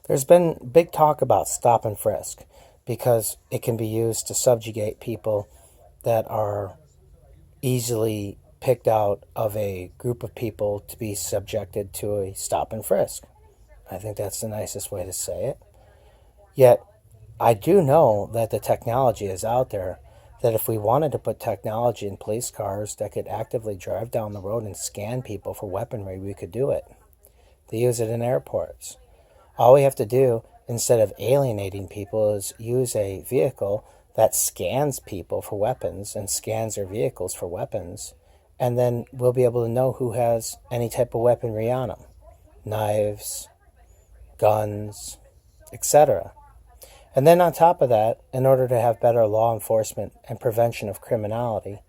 There's been big talk about stop and frisk because it can be used to subjugate people that are easily picked out of a group of people to be subjected to a stop and frisk. I think that's the nicest way to say it. Yet, I do know that the technology is out there that if we wanted to put technology in police cars that could actively drive down the road and scan people for weaponry, we could do it. They use it in airports. All we have to do, instead of alienating people, is use a vehicle that scans people for weapons and scans their vehicles for weapons, and then we'll be able to know who has any type of weaponry on them. Knives, guns, etc. And then on top of that, in order to have better law enforcement and prevention of criminality,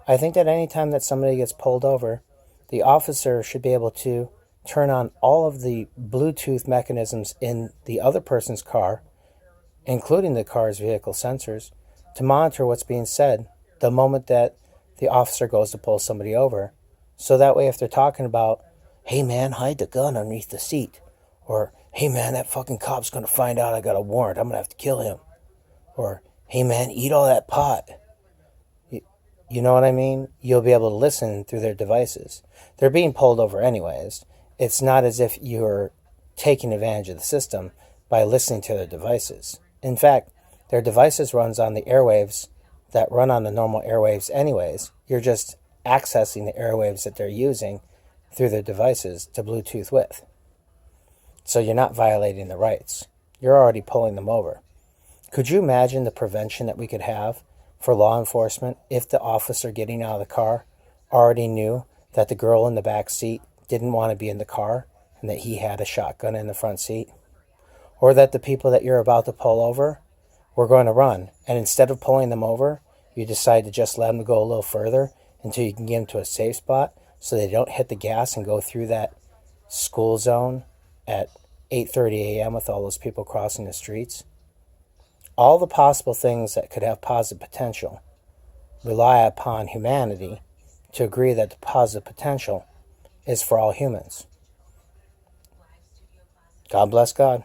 I think that anytime that somebody gets pulled over, the officer should be able to turn on all of the Bluetooth mechanisms in the other person's car, including the car's vehicle sensors, to monitor what's being said the moment that the officer goes to pull somebody over. So that way, if they're talking about, hey man, hide the gun underneath the seat, or hey man, that fucking cop's going to find out I got a warrant, I'm going to have to kill him, or hey man, eat all that pot. You know what I mean? You'll be able to listen through their devices. They're being pulled over anyways. It's not as if you're taking advantage of the system by listening to their devices. In fact, their devices runs on the airwaves that run on the normal airwaves anyways. You're just accessing the airwaves that they're using through their devices to Bluetooth with. So you're not violating the rights. You're already pulling them over. Could you imagine the prevention that we could have for law enforcement if the officer getting out of the car already knew that the girl in the back seat didn't want to be in the car and that he had a shotgun in the front seat? Or that the people that you're about to pull over were going to run, and instead of pulling them over, you decide to just let them go a little further until you can get them to a safe spot so they don't hit the gas and go through that school zone at 8:30 a.m. with all those people crossing the streets? All the possible things that could have positive potential rely upon humanity to agree that the positive potential is for all humans. God bless God.